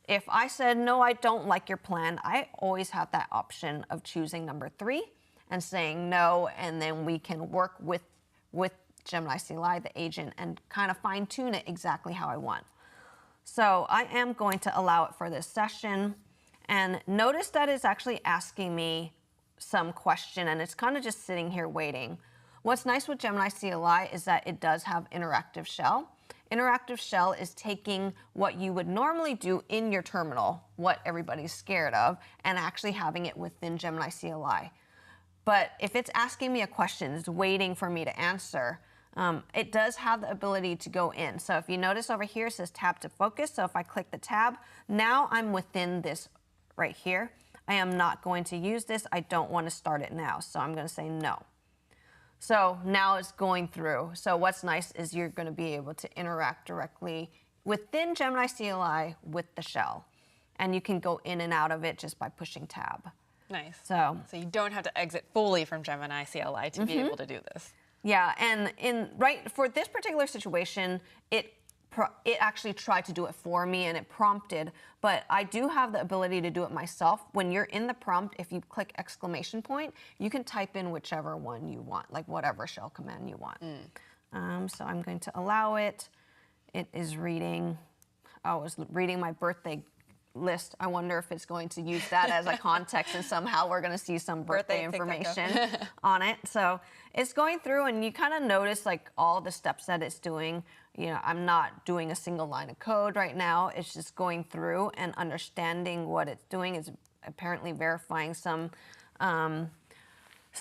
If I said, no, I don't like your plan, I always have that option of choosing number 3 and saying no, and then we can work with Gemini CLI, the agent, and kind of fine tune it exactly how I want. So I am going to allow it for this session. And notice that it's actually asking me some question, and it's kind of just sitting here waiting. What's nice with Gemini CLI is that it does have interactive shell. Interactive shell is taking what you would normally do in your terminal, what everybody's scared of, and actually having it within Gemini CLI. But if it's asking me a question, it's waiting for me to answer, it does have the ability to go in. So if you notice over here, it says tab to focus. So if I click the tab, now I'm within this right here. I am not going to use this. I don't want to start it now. So I'm going to say no. So now it's going through. So what's nice is you're going to be able to interact directly within Gemini CLI with the shell. And you can go in and out of it just by pushing tab. Nice. So you don't have to exit fully from Gemini CLI to be able to do this. Yeah, and for this particular situation, it actually tried to do it for me and it prompted, but I do have the ability to do it myself. When you're in the prompt, if you click exclamation point, you can type in whichever one you want, like whatever shell command you want. So I'm going to allow it. It is reading, I was reading my birthday list. I wonder if it's going to use that as a context and somehow we're going to see some birthday information on it. So it's going through and you kind of notice like all the steps that it's doing. You know, I'm not doing a single line of code right now. It's just going through and understanding what it's doing. It's apparently verifying some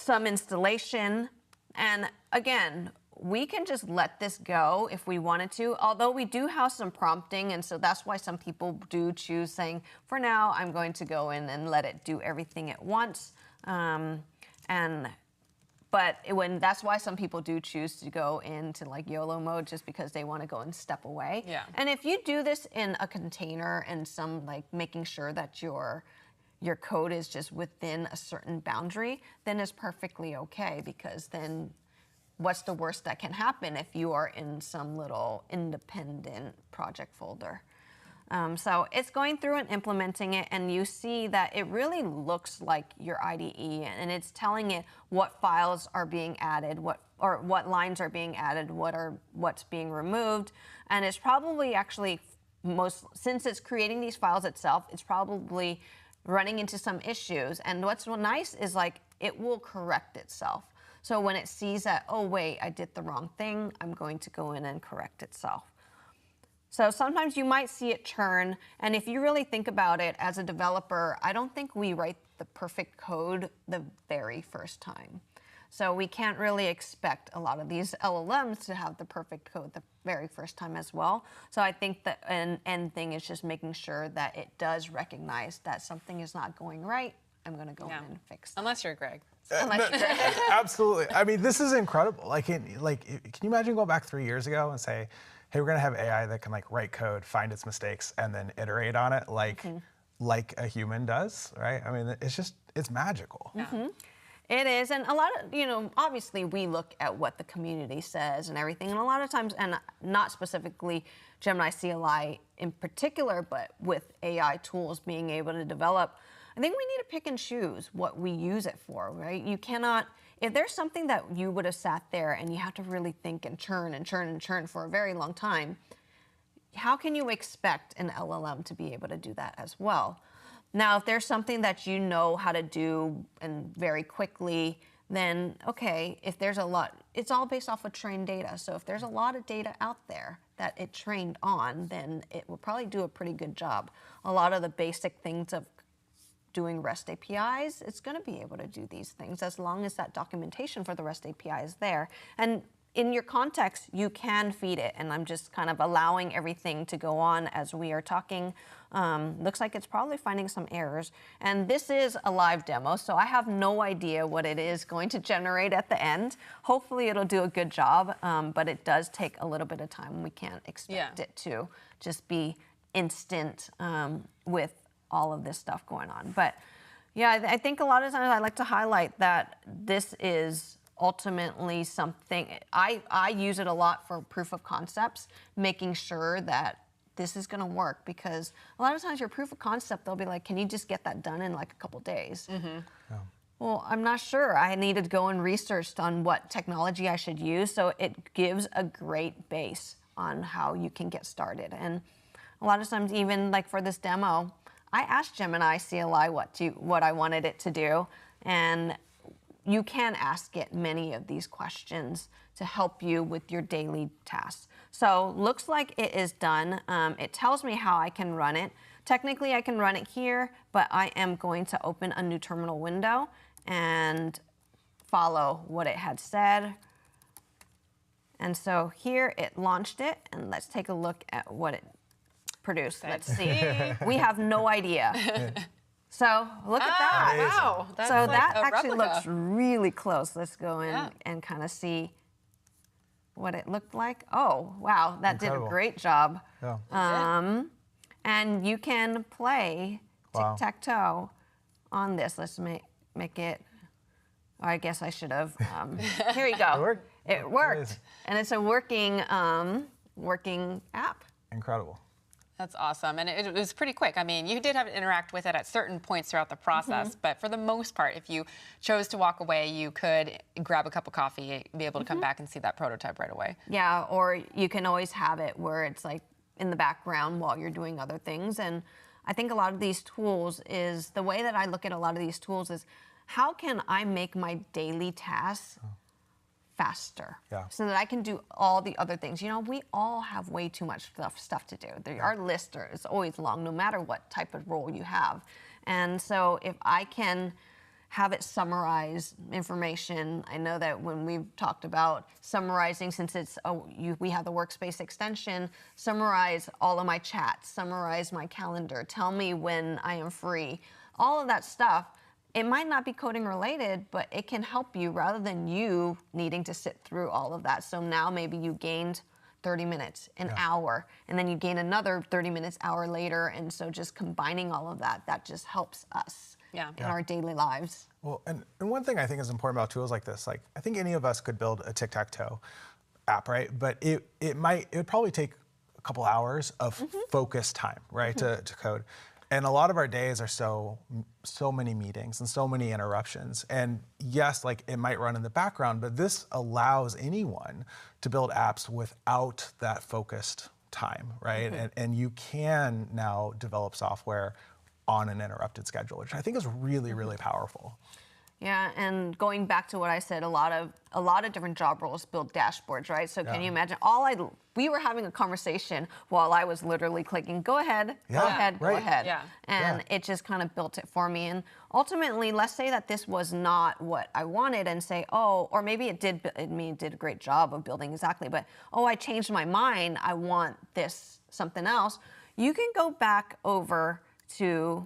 installation. And again, we can just let this go if we wanted to, although we do have some prompting, and so that's why some people do choose saying, for now, I'm going to go in and let it do everything at once. That's why some people do choose to go into like YOLO mode, just because they want to go and step away. Yeah. And if you do this in a container and some like making sure that your code is just within a certain boundary, then it's perfectly okay, because then what's the worst that can happen if you are in some little independent project folder? So it's going through and implementing it, and you see that it really looks like your IDE, and it's telling it what files are being added, what lines are being added, what's being removed, and it's probably actually since it's creating these files itself, it's probably running into some issues. And what's nice is like it will correct itself. So when it sees that, oh wait, I did the wrong thing, I'm going to go in and correct itself. So sometimes you might see it churn, and if you really think about it as a developer, I don't think we write the perfect code the very first time. So we can't really expect a lot of these LLMs to have the perfect code the very first time as well. So I think that an end thing is just making sure that it does recognize that something is not going right. I'm going to go in and fix it. Unless you're Greg. Absolutely. I mean, this is incredible. Can you imagine going back 3 years ago and say, hey, we're going to have AI that can like write code, find its mistakes, and then iterate on it like a human does, right? I mean, it's magical. Yeah. It is, and a lot of, obviously we look at what the community says and everything, and a lot of times, and not specifically Gemini CLI in particular, but with AI tools being able to develop, I think we need to pick and choose what we use it for, right? You cannot, if there's something that you would have sat there and you have to really think and churn and churn and churn for a very long time, how can you expect an LLM to be able to do that as well? Now, if there's something that you know how to do and very quickly, then okay, if there's a lot, it's all based off of trained data. So if there's a lot of data out there that it trained on, then it will probably do a pretty good job. A lot of the basic things of doing REST APIs, it's going to be able to do these things as long as that documentation for the REST API is there. And in your context, you can feed it, and I'm just kind of allowing everything to go on as we are talking. Looks like it's probably finding some errors. And this is a live demo, so I have no idea what it is going to generate at the end. Hopefully it'll do a good job, but it does take a little bit of time. We can't expect it to just be instant with all of this stuff going on. But yeah, I think a lot of times I like to highlight that this is ultimately something, I use it a lot for proof of concepts, making sure that this is going to work, because a lot of times your proof of concept, they'll be like, can you just get that done in like a couple days? Mm-hmm. Yeah. well, I'm not sure. I needed to go and research on what technology I should use. So it gives a great base on how you can get started. And a lot of times, even like for this demo, I asked Gemini CLI what I wanted it to do. And you can ask it many of these questions to help you with your daily tasks. So looks like it is done. It tells me how I can run it. Technically, I can run it here, but I am going to open a new terminal window and follow what it had said. And so here it launched it, and let's take a look at what it produced. Let's see. We have no idea. So look at that. Wow. That's So like that a actually replica. looks really close. Let's go in and kind of see what it looked like. Oh, wow, that Incredible. did a great job. Yeah. And you can play Wow. tic-tac-toe on this. Let's make it, I guess I should have. Here you go. It worked. It worked. Amazing. And it's a working app. Incredible. That's awesome. And it was pretty quick. I mean, you did have to interact with it at certain points throughout the process, but for the most part, if you chose to walk away, you could grab a cup of coffee, be able to come back and see that prototype right away. Yeah, or you can always have it where it's like in the background while you're doing other things. And I think a lot of these tools is, the way that I look at a lot of these tools is, how can I make my daily tasks faster, so that I can do all the other things? You know, we all have way too much stuff to do. Our list is always long, no matter what type of role you have. And so if I can have it summarize information, I know that when we've talked about summarizing, since it's we have the workspace extension, summarize all of my chats, summarize my calendar, tell me when I am free, all of that stuff. It might not be coding related, but it can help you rather than you needing to sit through all of that. So now maybe you gained 30 minutes, an hour, and then you gain another 30 minutes, hour later. And so just combining all of that, that just helps us in our daily lives. Well, and one thing I think is important about tools like this, like I think any of us could build a tic-tac-toe app, right? But it would probably take a couple hours of focused time, right, to code. And a lot of our days are so many meetings and so many interruptions. And yes, like it might run in the background, but this allows anyone to build apps without that focused time, right? And you can now develop software on an interrupted schedule, which I think is really, really powerful. Yeah, and going back to what I said, a lot of different job roles build dashboards, right? So can you imagine? We were having a conversation while I was literally clicking, go ahead, go ahead, go ahead. Yeah. And it just kind of built it for me. And ultimately, let's say that this was not what I wanted and say, oh, or maybe it did a great job of building exactly, but oh, I changed my mind, I want this, something else. You can go back over to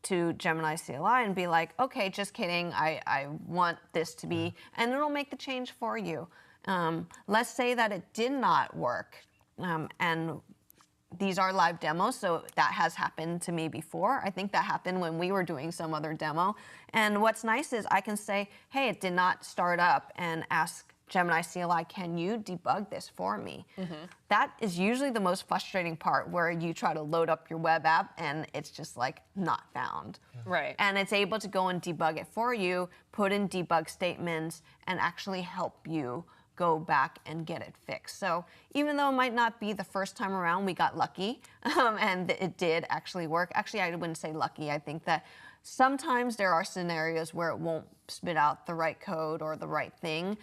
to Gemini CLI and be like, okay, just kidding, I want this to be, and it'll make the change for you. Let's say that it did not work, and these are live demos, so that has happened to me before. I think that happened when we were doing some other demo. And what's nice is I can say, hey, it did not start up, and ask Gemini CLI, can you debug this for me? That is usually the most frustrating part, where you try to load up your web app and it's just like not found. Right. And it's able to go and debug it for you, put in debug statements, and actually help you go back and get it fixed. So even though it might not be the first time around, we got lucky, and it did actually work. Actually, I wouldn't say lucky. I think that sometimes there are scenarios where it won't spit out the right code or the right thing,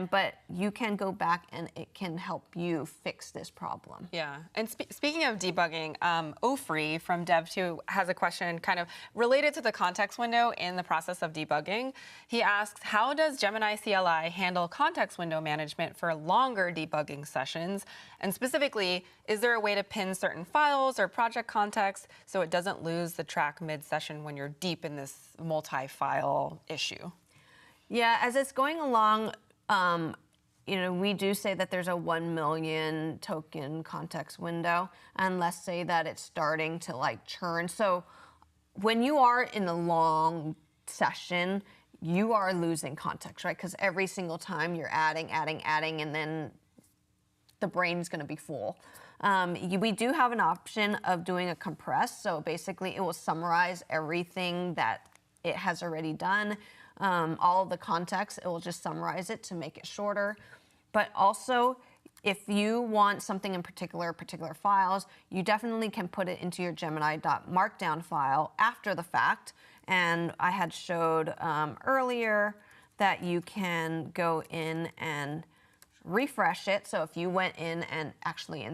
but you can go back and it can help you fix this problem. Yeah, and speaking of debugging, Ofri from Dev2 has a question kind of related to the context window in the process of debugging. He asks, how does Gemini CLI handle context window management for longer debugging sessions? And specifically, is there a way to pin certain files or project context so it doesn't lose the track mid-session when you're deep in this multi-file issue? Yeah, as it's going along, we do say that there's a 1 million token context window, and let's say that it's starting to like churn. So when you are in a long session, you are losing context, right? Because every single time you're adding, and then the brain's going to be full. We do have an option of doing a compress. So basically, it will summarize everything that it has already done. All of the context, it will just summarize it to make it shorter. But also, if you want something in particular files, you definitely can put it into your Gemini.markdown file after the fact. And I had showed earlier that you can go in and refresh it. So if you went in and actually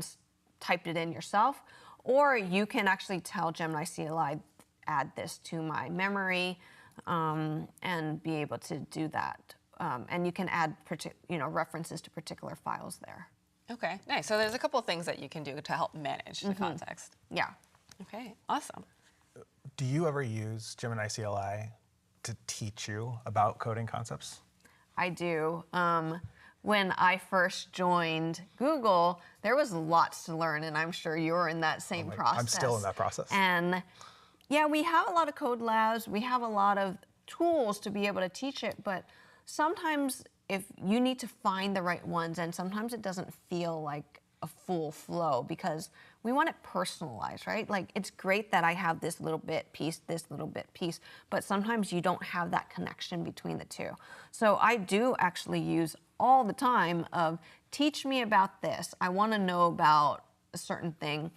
typed it in yourself, or you can actually tell Gemini CLI, add this to my memory, and be able to do that. And you can add references to particular files there. Okay, nice. So there's a couple of things that you can do to help manage the context. Yeah. Okay, awesome. Do you ever use Gemini CLI to teach you about coding concepts? I do. When I first joined Google, there was lots to learn, and I'm sure you're in that same process. I'm still in that process. And yeah, we have a lot of code labs. We have a lot of tools to be able to teach it, but sometimes if you need to find the right ones, and sometimes it doesn't feel like a full flow because we want it personalized, right? Like, it's great that I have this little bit piece, this little bit piece, but sometimes you don't have that connection between the two. So I do actually use all the time of, teach me about this. I want to know about a certain thing.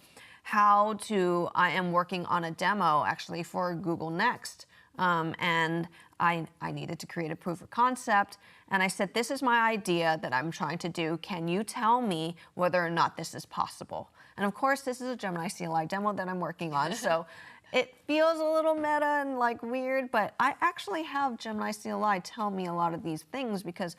I am working on a demo actually for Google Next. And I needed to create a proof of concept. And I said, this is my idea that I'm trying to do. Can you tell me whether or not this is possible? And of course, this is a Gemini CLI demo that I'm working on. So it feels a little meta and like weird, but I actually have Gemini CLI tell me a lot of these things because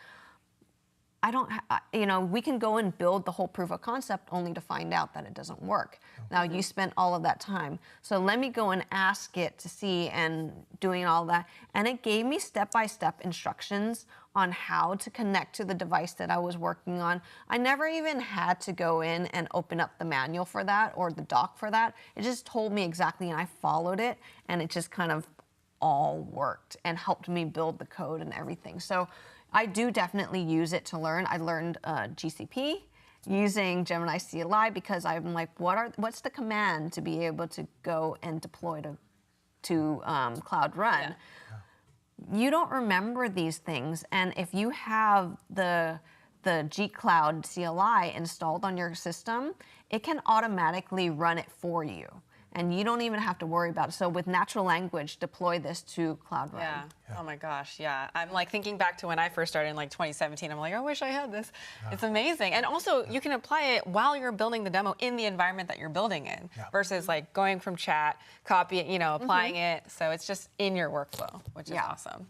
I don't, we can go and build the whole proof of concept only to find out that it doesn't work. Now, you spent all of that time. So let me go and ask it to see and doing all that. And it gave me step-by-step instructions on how to connect to the device that I was working on. I never even had to go in and open up the manual for that or the doc for that. It just told me exactly, and I followed it, and it just kind of all worked and helped me build the code and everything. So I do definitely use it to learn. I learned GCP using Gemini CLI because I'm like, what's the command to be able to go and deploy to Cloud Run? Yeah. You don't remember these things, and if you have the G-Cloud CLI installed on your system, it can automatically run it for you. And you don't even have to worry about it. So with natural language, deploy this to Cloud Run. Yeah. Oh my gosh, yeah. I'm like thinking back to when I first started in like 2017. I'm like, I wish I had this. Yeah. It's amazing. And also, you can apply it while you're building the demo in the environment that you're building in, versus like going from chat, copying, applying it. So it's just in your workflow, which is awesome.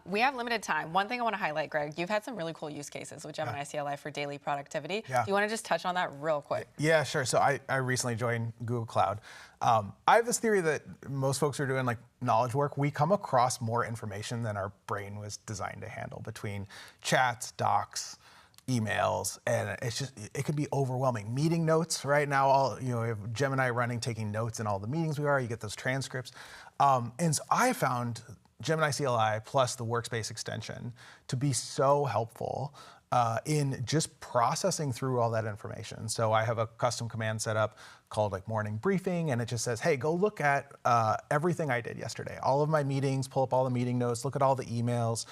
We have limited time. One thing I want to highlight, Greg, you've had some really cool use cases with Gemini CLI for daily productivity. Do you want to just touch on that real quick? Yeah, sure. So I recently joined Google Cloud. I have this theory that most folks who are doing like knowledge work, we come across more information than our brain was designed to handle between chats, docs, emails, and it could be overwhelming. Meeting notes right now, we have Gemini running, taking notes in all the meetings we are. You get those transcripts, and so I found Gemini CLI plus the Workspace extension to be so helpful in just processing through all that information. So I have a custom command set up called like morning briefing, and it just says, hey, go look at everything I did yesterday. All of my meetings, pull up all the meeting notes, look at all the emails.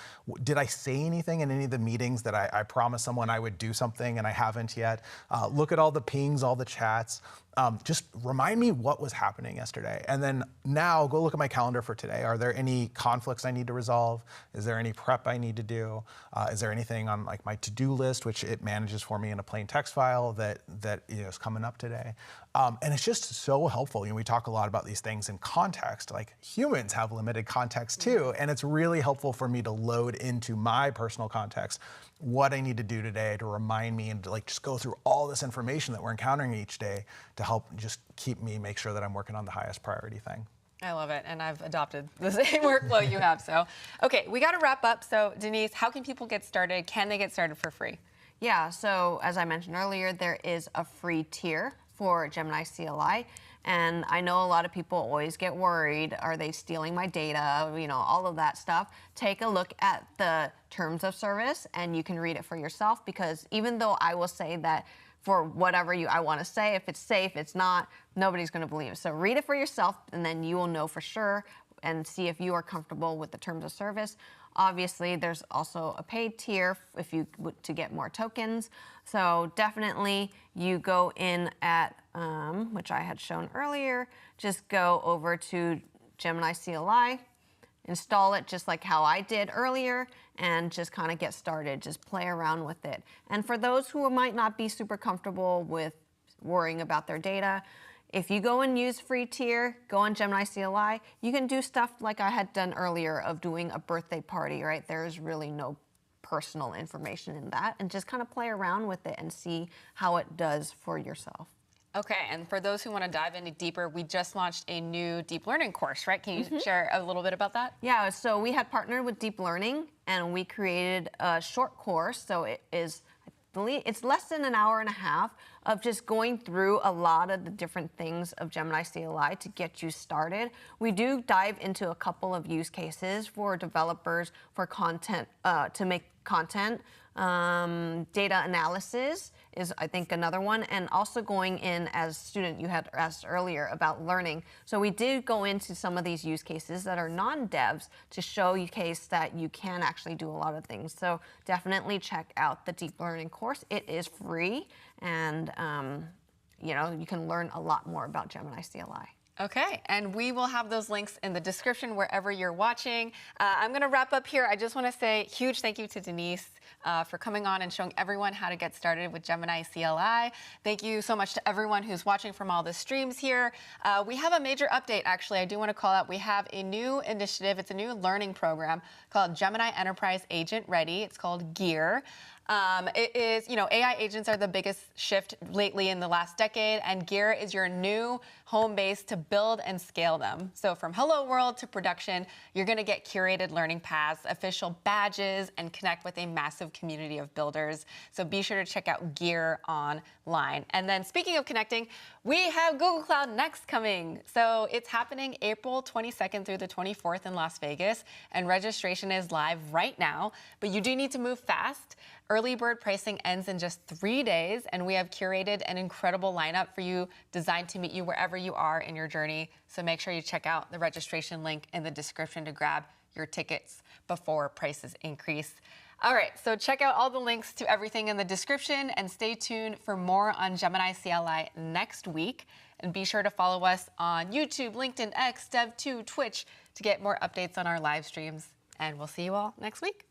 Did I say anything in any of the meetings that I promised someone I would do something and I haven't yet? Look at all the pings, all the chats. Just remind me what was happening yesterday. And then now go look at my calendar for today. Are there any conflicts I need to resolve? Is there any prep I need to do? Is there anything on like my to-do list, which it manages for me in a plain text file that is coming up today? And it's just so helpful. We talk a lot about these things in context. Like, humans have limited context too, and it's really helpful for me to load into my personal context what I need to do today to remind me and to like just go through all this information that we're encountering each day to help just make sure that I'm working on the highest priority thing. I love it, and I've adopted the same workflow you have. So, okay, we got to wrap up. So, Denise, how can people get started? Can they get started for free? Yeah, so as I mentioned earlier, there is a free tier for Gemini CLI. And I know a lot of people always get worried, are they stealing my data, all of that stuff. Take a look at the terms of service and you can read it for yourself, because even though I will say that for whatever I want to say, if it's safe, it's not, nobody's going to believe it. So read it for yourself and then you will know for sure and see if you are comfortable with the terms of service. Obviously, there's also a paid tier if you to get more tokens. So definitely you go in at, which I had shown earlier, just go over to Gemini CLI, install it just like how I did earlier, and just kind of get started, just play around with it. And for those who might not be super comfortable with worrying about their data, if you go and use free tier, go on Gemini CLI, you can do stuff like I had done earlier of doing a birthday party, right? There's really no personal information in that, and just kind of play around with it and see how it does for yourself. Okay, and for those who want to dive into deeper, we just launched a new deep learning course, right? Can you share a little bit about that? Yeah, so we had partnered with Deep Learning, and we created a short course. So it is, I believe, it's less than an hour and a half of just going through a lot of the different things of Gemini CLI to get you started. We do dive into a couple of use cases for developers, for content, to make content. Data analysis is, I think, another one, and also going in as student, you had asked earlier about learning. So we did go into some of these use cases that are non-devs to show you case that you can actually do a lot of things. So definitely check out the deep learning course. It is free, and you can learn a lot more about Gemini CLI. Okay, and we will have those links in the description wherever you're watching. I'm going to wrap up here. I just want to say huge thank you to Denise for coming on and showing everyone how to get started with Gemini CLI. Thank you so much to everyone who's watching from all the streams here. We have a major update, actually. I do want to call out. We have a new initiative. It's a new learning program called Gemini Enterprise Agent Ready. It's called GEAR. It is, AI agents are the biggest shift lately in the last decade, and GEAR is your new home base to build and scale them. So from hello world to production, you're going to get curated learning paths, official badges, and connect with a massive community of builders. So be sure to check out GEAR online. And then speaking of connecting, we have Google Cloud Next coming. So it's happening April 22nd through the 24th in Las Vegas, and registration is live right now, but you do need to move fast. Early bird pricing ends in just 3 days, and we have curated an incredible lineup for you designed to meet you wherever you are in your journey. So make sure you check out the registration link in the description to grab your tickets before prices increase. All right, so check out all the links to everything in the description, and stay tuned for more on Gemini CLI next week. And be sure to follow us on YouTube, LinkedIn, X, Dev2, Twitch to get more updates on our live streams. And we'll see you all next week.